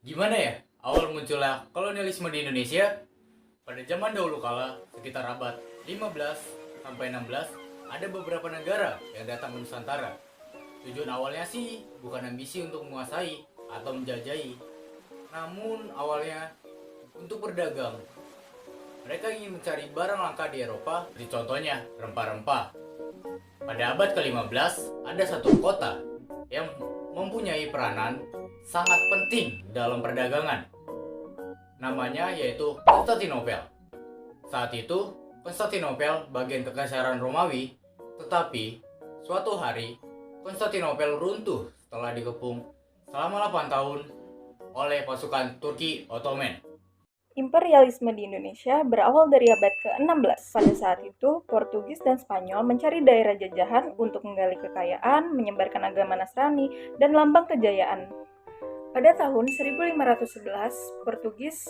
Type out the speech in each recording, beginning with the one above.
Gimana ya awal munculnya kolonialisme di Indonesia? Pada zaman dahulu kala, sekitar abad 15 sampai 16, ada beberapa negara yang datang ke Nusantara. Tujuan awalnya sih bukan ambisi untuk menguasai atau menjajahi, namun awalnya untuk berdagang. Mereka ingin mencari barang langka di Eropa, seperti contohnya rempah-rempah. Pada abad ke-15, ada satu kota yang mempunyai peranan sangat penting dalam perdagangan. Namanya yaitu Konstantinopel. Saat itu, Konstantinopel bagian kekaisaran Romawi, tetapi suatu hari Konstantinopel runtuh setelah dikepung selama 8 tahun oleh pasukan Turki Ottoman. Imperialisme di Indonesia berawal dari abad ke-16. Pada saat itu, Portugis dan Spanyol mencari daerah jajahan untuk menggali kekayaan, menyebarkan agama Nasrani, dan lambang kejayaan. Pada tahun 1511, Portugis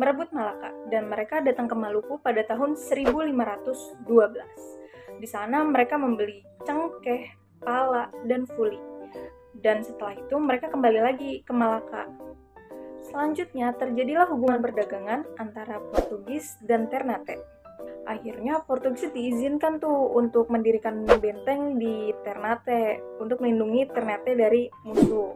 merebut Malaka dan mereka datang ke Maluku pada tahun 1512. Di sana mereka membeli cengkeh, pala, dan fuli. Dan setelah itu mereka kembali lagi ke Malaka. Selanjutnya terjadilah hubungan perdagangan antara Portugis dan Ternate. Akhirnya Portugis diizinkan tuh untuk mendirikan benteng di Ternate untuk melindungi Ternate dari musuh.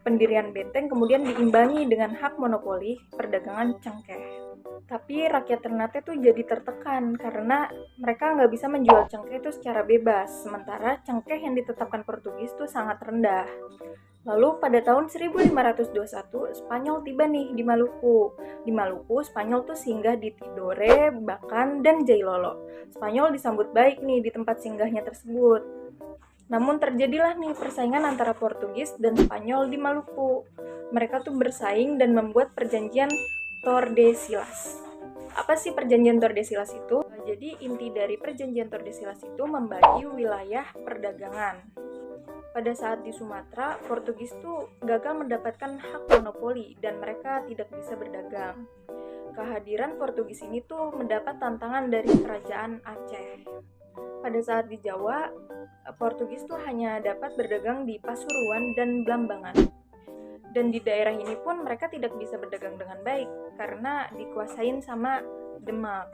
Pendirian benteng kemudian diimbangi dengan hak monopoli perdagangan cengkeh. Tapi rakyat Ternate tuh jadi tertekan karena mereka nggak bisa menjual cengkeh itu secara bebas, sementara cengkeh yang ditetapkan Portugis tuh sangat rendah. Lalu pada tahun 1521, Spanyol tiba nih di Maluku. Di Maluku, Spanyol tuh singgah di Tidore, Bakan, dan Jailolo. Spanyol disambut baik nih di tempat singgahnya tersebut. Namun terjadilah nih persaingan antara Portugis dan Spanyol di Maluku. Mereka tuh bersaing dan membuat perjanjian Tordesillas. Apa sih perjanjian Tordesillas itu? Jadi inti dari perjanjian Tordesillas itu membagi wilayah perdagangan. Pada saat di Sumatera, Portugis tuh gagal mendapatkan hak monopoli dan mereka tidak bisa berdagang. Kehadiran Portugis ini tuh mendapat tantangan dari kerajaan Aceh. Pada saat di Jawa, Portugis tuh hanya dapat berdagang di Pasuruan dan Blambangan. Dan di daerah ini pun mereka tidak bisa berdagang dengan baik karena dikuasain sama Demak.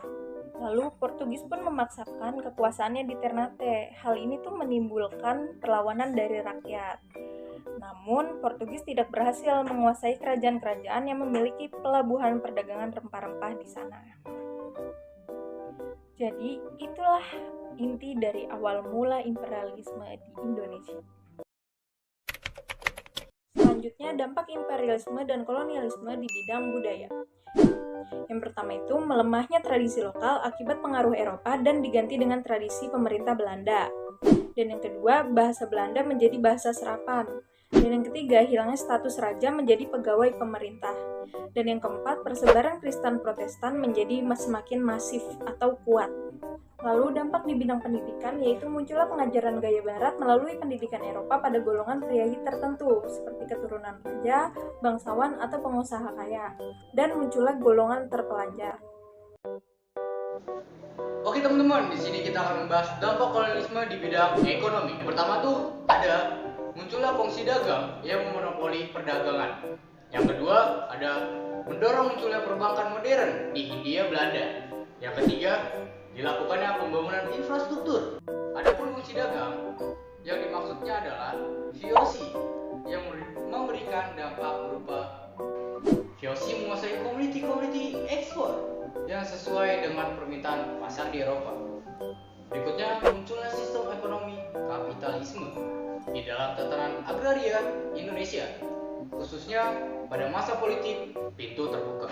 Lalu Portugis pun memaksakan kekuasaannya di Ternate. Hal ini tuh menimbulkan perlawanan dari rakyat. Namun Portugis tidak berhasil menguasai kerajaan-kerajaan yang memiliki pelabuhan perdagangan rempah-rempah di sana. Jadi itulah inti dari awal mula imperialisme di Indonesia. Selanjutnya, dampak imperialisme dan kolonialisme di bidang budaya. Yang pertama itu, melemahnya tradisi lokal akibat pengaruh Eropa dan diganti dengan tradisi pemerintah Belanda. Dan yang kedua, bahasa Belanda menjadi bahasa serapan. Dan yang ketiga, hilangnya status raja menjadi pegawai pemerintah. Dan yang keempat, persebaran Kristen Protestan menjadi semakin masif atau kuat. Lalu dampak di bidang pendidikan yaitu munculnya pengajaran gaya barat melalui pendidikan Eropa pada golongan priayi tertentu seperti keturunan raja, bangsawan, atau pengusaha kaya, dan munculnya golongan terpelajar. Oke teman-teman, di sini kita akan membahas dampak kolonialisme di bidang ekonomi. Yang pertama tuh ada munculnya kongsi dagang yang memonopoli perdagangan. Yang kedua ada mendorong munculnya perbankan modern di Hindia Belanda. Yang ketiga, dilakukannya pembangunan infrastruktur. Adapun fungsi dagang yang dimaksudnya adalah VOC yang memberikan dampak berupa VOC menguasai komoditi ekspor yang sesuai dengan permintaan pasar di Eropa. Berikutnya munculnya sistem ekonomi kapitalisme di dalam tatanan agraria Indonesia, khususnya pada masa politik pintu terbuka.